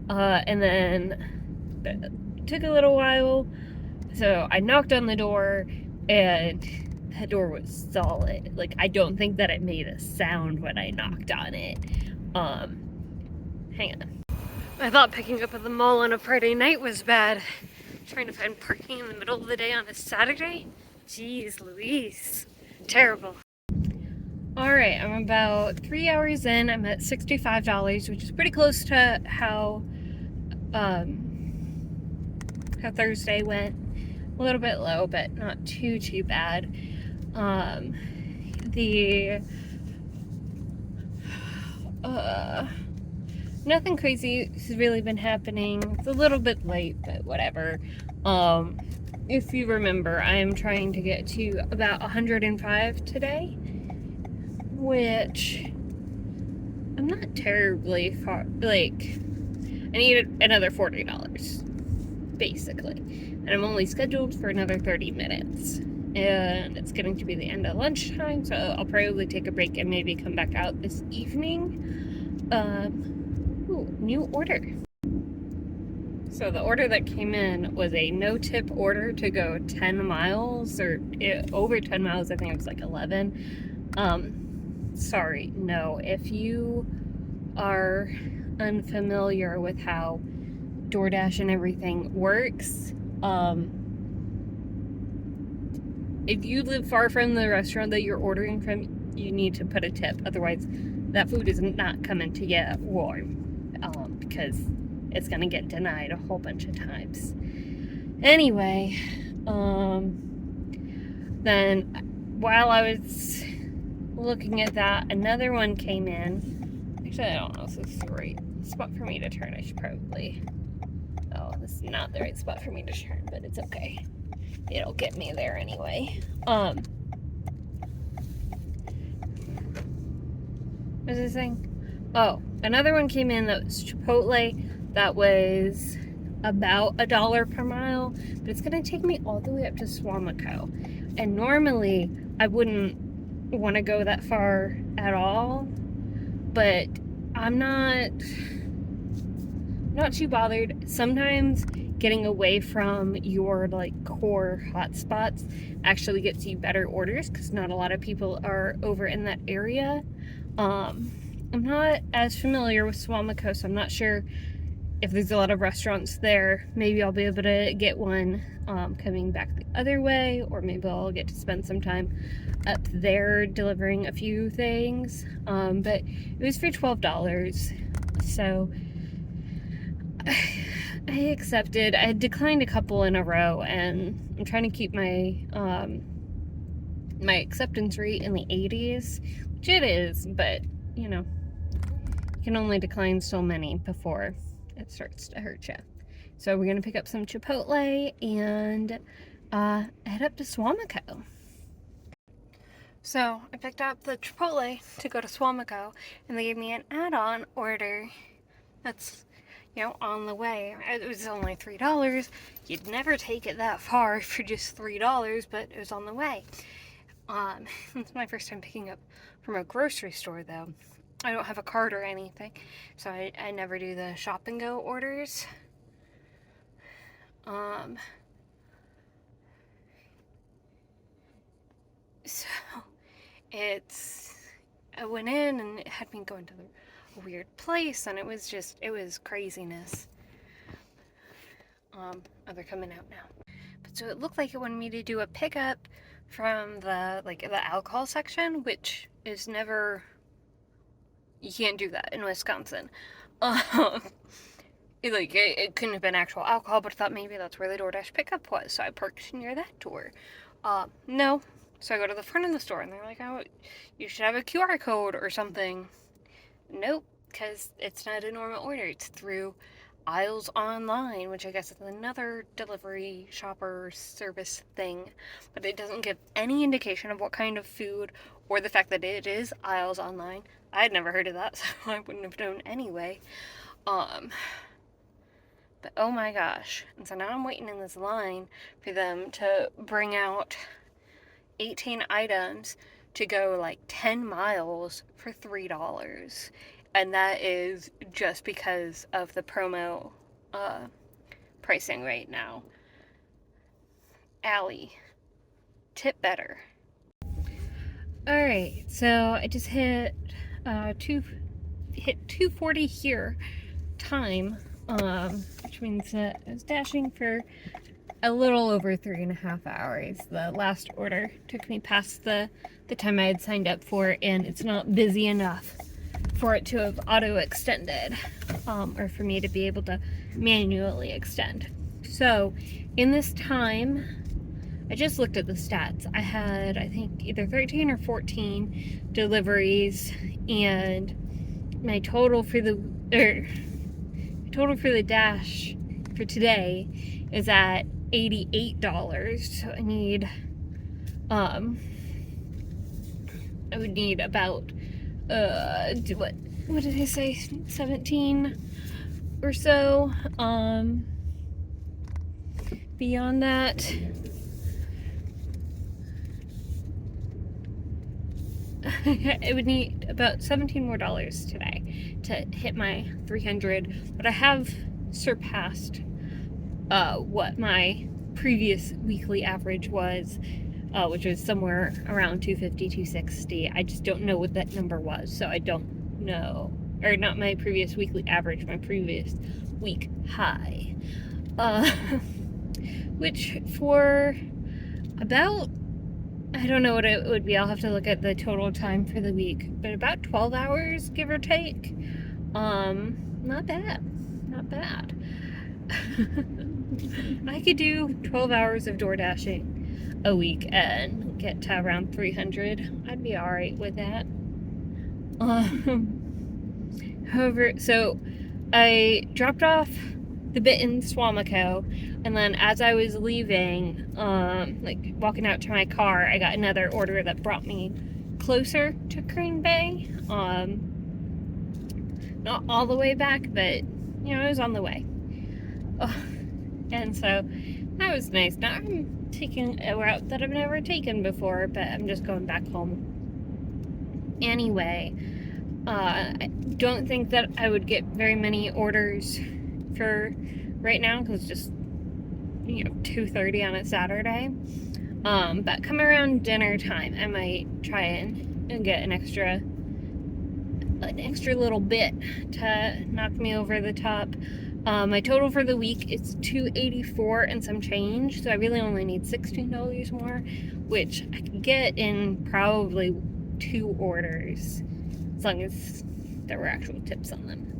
And then it took a little while. So I knocked on the door, and that door was solid. Like, I don't think that it made a sound when I knocked on it. Hang on. I thought picking up at the mall on a Friday night was bad. Trying to find parking in the middle of the day on a Saturday? Jeez Louise. Terrible. Alright, I'm about 3 hours in. I'm at $65, which is pretty close to how Thursday went. A little bit low, but not too bad. Nothing crazy has really been happening. It's a little bit late, but whatever. If you remember, I am trying to get to about 105 today, which I'm not terribly far. Like, I need another $40, basically. And I'm only scheduled for another 30 minutes. And it's getting to be the end of lunchtime, so I'll probably take a break and maybe come back out this evening. New order. So the order that came in was a no-tip order to go 10 miles, or over 10 miles, I think it was like 11. Sorry, no. If you are unfamiliar with how DoorDash and everything works, if you live far from the restaurant that you're ordering from, you need to put a tip. Otherwise, that food is not coming to you warm, because it's gonna get denied a whole bunch of times. Anyway, then while I was looking at that, another one came in. Actually, I don't know if this is the right spot for me to turn. I should probably... Oh, this is not the right spot for me to turn, but it's okay. It'll get me there anyway. What was this thing? Oh, another one came in that was Chipotle. That was about $1 per mile, but it's gonna take me all the way up to Suamico. And normally I wouldn't want to go that far at all, but I'm not too bothered. Sometimes getting away from your like core hotspots actually gets you better orders because not a lot of people are over in that area. I'm not as familiar with Suamico, so I'm not sure if there's a lot of restaurants there. Maybe I'll be able to get one coming back the other way, or maybe I'll get to spend some time up there delivering a few things. But it was for $12, so I accepted. I had declined a couple in a row, and I'm trying to keep my my acceptance rate in the 80s, which it is, but you know, you can only decline so many before it starts to hurt you. So we're gonna pick up some Chipotle and head up to Suamico. So I picked up the Chipotle to go to Suamico, and they gave me an add-on order that's, you know, on the way. It was only $3. You'd never take it that far for just $3, but it was on the way. It's my first time picking up from a grocery store, though. I don't have a cart or anything, so I never do the shop and go orders. So I went in and it had me going to a weird place, and it was craziness. Oh, they're coming out now. But so it looked like it wanted me to do a pickup from the alcohol section, which is never, you can't do that in Wisconsin. It couldn't have been actual alcohol, but I thought maybe that's where the DoorDash pickup was, so I parked near that door. No. So I go to the front of the store, and they're like, oh, you should have a QR code or something. Nope, because it's not a normal order. It's through Aisles Online, which I guess is another delivery shopper service thing, but it doesn't give any indication of what kind of food or the fact that it is Aisles Online. I had never heard of that, so I wouldn't have known anyway. But oh my gosh. And so now I'm waiting in this line for them to bring out 18 items to go like 10 miles for $3. And that is just because of the promo pricing right now. Allie, tip better. Alright, so I just hit 2:40 here time, which means that I was dashing for a little over 3.5 hours. The last order took me past the time I had signed up for, and it's not busy enough for it to have auto-extended, or for me to be able to manually extend. So in this time, I just looked at the stats. I had, I think, either 13 or 14 deliveries, and my total for the dash for today is at $88. So I need, I would need about, what did I say, 17 or so. Beyond that, I would need about $17 more today to hit my 300, but I have surpassed what my previous weekly average was, which was somewhere around 250, 260. I just don't know what that number was, so I don't know. Or not my previous weekly average, my previous week high. Which for about, I don't know what it would be. I'll have to look at the total time for the week, but about 12 hours, give or take. Not bad. Not bad. I could do 12 hours of door dashing a week and get to around 300. I'd be alright with that. However, so I dropped off the bit in Suamico, and then as I was leaving, like walking out to my car, I got another order that brought me closer to Green Bay. Not all the way back, but you know, it was on the way. And so that was nice. Now I'm taking a route that I've never taken before, but I'm just going back home anyway. I don't think that I would get very many orders for right now, because just 2:30 on a Saturday. But come around dinner time, I might try and get an extra little bit to knock me over the top. My total for the week is $284 and some change, so I really only need $16 more, which I can get in probably 2 orders, as long as there were actual tips on them.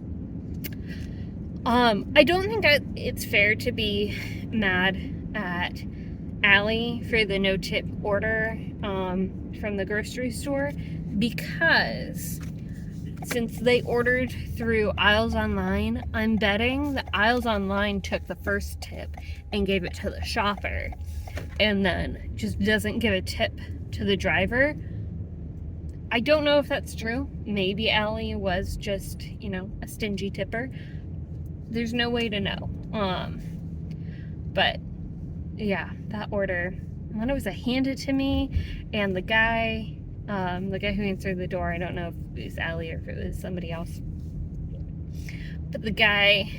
I don't think it's fair to be mad at Allie for the no tip order from the grocery store, because since they ordered through Aisles Online, I'm betting that Aisles Online took the first tip and gave it to the shopper, and then just doesn't give a tip to the driver. I don't know if that's true. Maybe Allie was just, a stingy tipper. There's no way to know. But yeah, that order, and then it was handed to me, and the guy who answered the door, I don't know if it was Allie or if it was somebody else, but the guy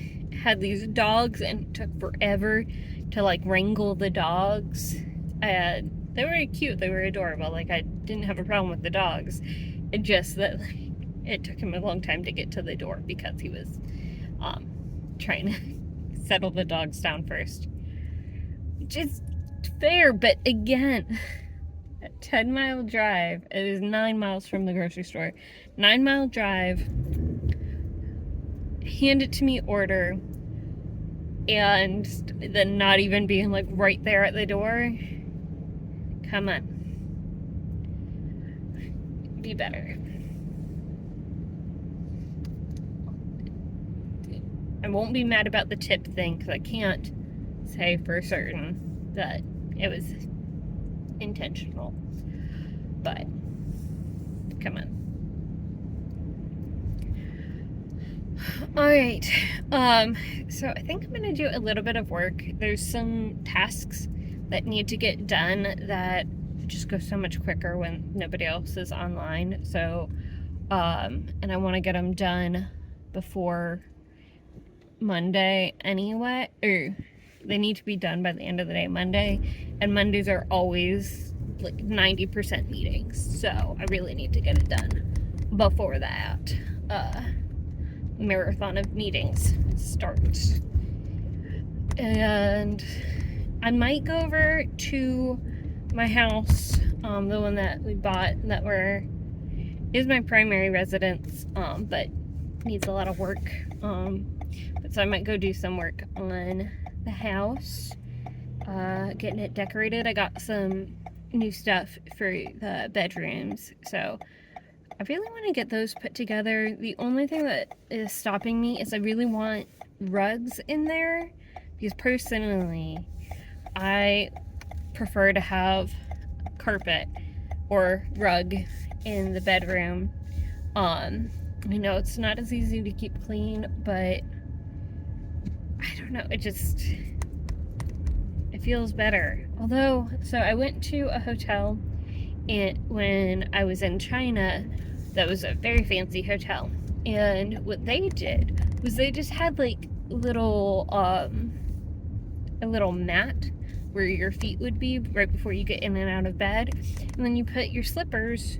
had these dogs and it took forever to wrangle the dogs, and they were cute, they were adorable, I didn't have a problem with the dogs. It just that it took him a long time to get to the door because he was trying to settle the dogs down first, which is fair. But again, a 10-mile drive, it is 9 miles from the grocery store, 9-mile drive, hand it to me order, and then not even being right there at the door. Come on, be better. I won't be mad about the tip thing because I can't say for certain that it was intentional, but come on. Alright, so I think I'm gonna do a little bit of work. There's some tasks that need to get done that just go so much quicker when nobody else is online, so and I want to get them done before Monday anyway, or they need to be done by the end of the day Monday, and Mondays are always 90% meetings, so I really need to get it done before that marathon of meetings starts. And I might go over to my house, the one that we bought, that is my primary residence, but needs a lot of work. But so I might go do some work on the house, getting it decorated. I got some new stuff for the bedrooms, so I really want to get those put together. The only thing that is stopping me is I really want rugs in there, because personally I prefer to have carpet or rug in the bedroom. I know it's not as easy to keep clean, but I don't know, it feels better. Although, so I went to a hotel when I was in China that was a very fancy hotel, and what they did was they just had a little mat where your feet would be right before you get in and out of bed, and then you put your slippers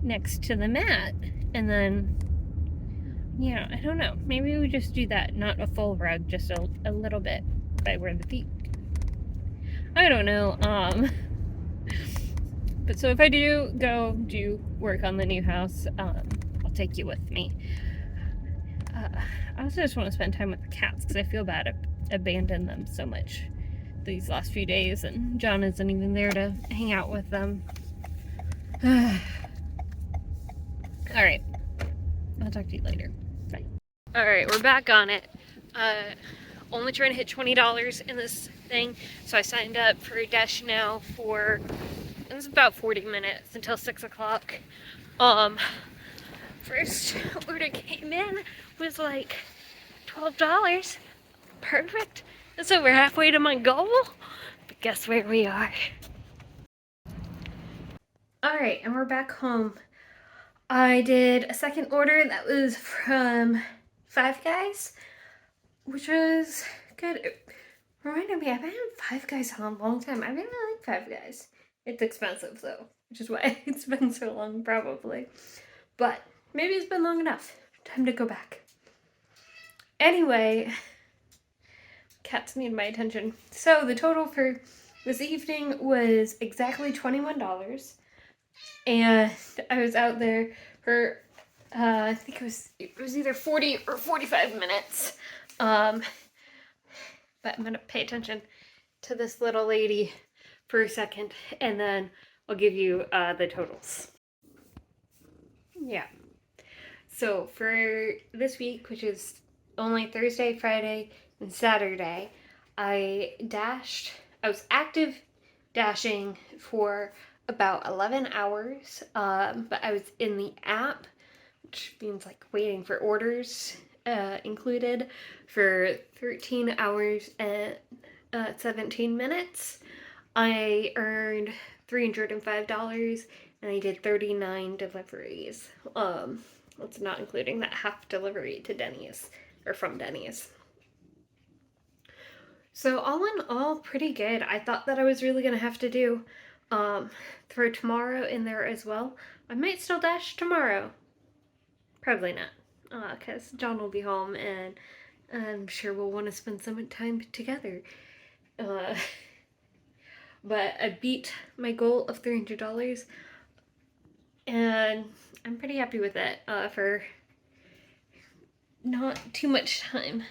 next to the mat, and then I don't know, maybe we just do that, not a full rug, just a little bit by where the feet, I don't know. But so if I do go do work on the new house, I'll take you with me. I also just want to spend time with the cats because I feel bad abandoning them so much these last few days, and John isn't even there to hang out with them. Alright, I'll talk to you later. Bye. Alright, we're back on it. Only trying to hit $20 in this thing, so I signed up for Dash Now for, it's about 40 minutes until 6 o'clock. First order came in was $12. Perfect. So we're halfway to my goal, but guess where we are. Alright, and we're back home. I did a second order that was from Five Guys, which was good. Reminded me, I haven't had Five Guys in a long time. I really like Five Guys. It's expensive though, which is why it's been so long probably. But maybe it's been long enough. Time to go back. Anyway, cats need my attention. So the total for this evening was exactly $21. And I was out there for I think it was either 40 or 45 minutes. But I'm gonna pay attention to this little lady for a second, and then I'll give you the totals. Yeah. So for this week, which is only Thursday, Friday, and Saturday, I was active dashing for about 11 hours, but I was in the app, which means like waiting for orders included, for 13 hours and 17 minutes. I earned $305 and I did 39 deliveries. That's not including that half delivery to Denny's, or from Denny's. So all in all, pretty good. I thought that I was really gonna have to do throw tomorrow in there as well. I might still dash tomorrow. Probably not, because John will be home and I'm sure we'll want to spend some time together. But I beat my goal of $300 and I'm pretty happy with it for not too much time.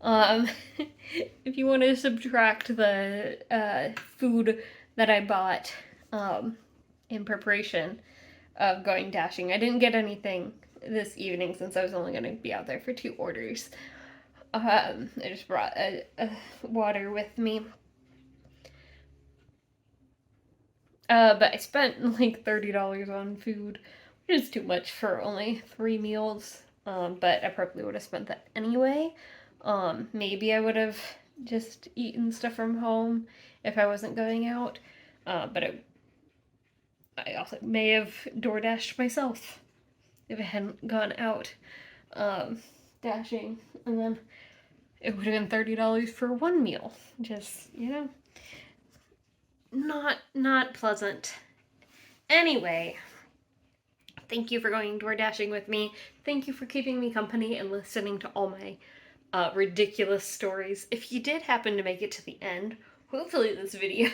If you want to subtract the food that I bought in preparation of going dashing, I didn't get anything this evening since I was only going to be out there for 2 orders. I just brought a water with me. But I spent like $30 on food, which is too much for only 3 meals. But I probably would have spent that anyway. Maybe I would have just eaten stuff from home if I wasn't going out. But I also may have DoorDashed myself if I hadn't gone out dashing. And then it would have been $30 for 1 meal. Just, not pleasant. Anyway, thank you for going door dashing with me. Thank you for keeping me company and listening to all my ridiculous stories. If you did happen to make it to the end, hopefully this video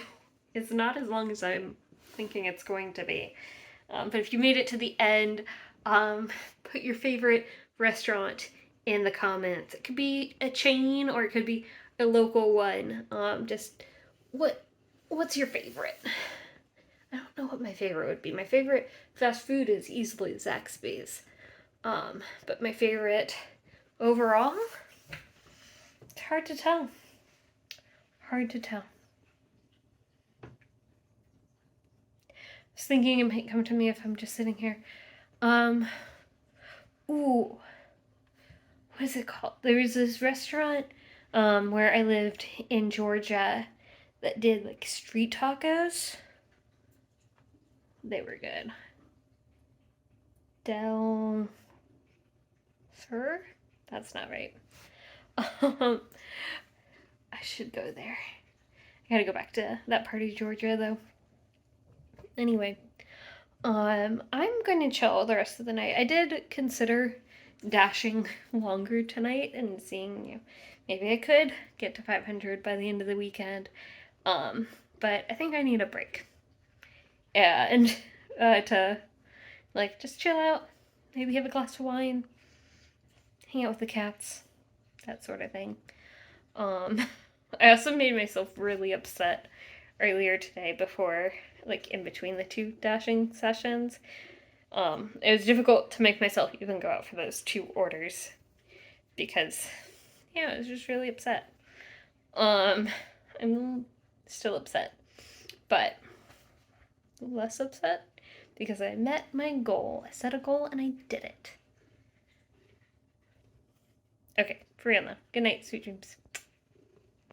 is not as long as I'm thinking it's going to be. But if you made it to the end, put your favorite restaurant in the comments. It could be a chain or it could be a local one. Just what's your favorite? I don't know what my favorite would be. My favorite fast food is easily Zaxby's. But my favorite overall, it's hard to tell. Hard to tell. I was thinking it might come to me if I'm just sitting here. Ooh. What is it called? There was this restaurant where I lived in Georgia that did like street tacos. They were good. Del Sur? That's not right. I should go there. I gotta go back to that part of Georgia though. Anyway, I'm gonna chill the rest of the night. I did consider dashing longer tonight and seeing, maybe I could get to 500 by the end of the weekend. But I think I need a break. And to like just chill out, maybe have a glass of wine, hang out with the cats, that sort of thing. I also made myself really upset earlier today before, like in between the 2 dashing sessions. It was difficult to make myself even go out for those 2 orders because, I was just really upset. I'm still upset, but less upset because I met my goal. I set a goal and I did it. Okay, for real now. Good night, sweet dreams.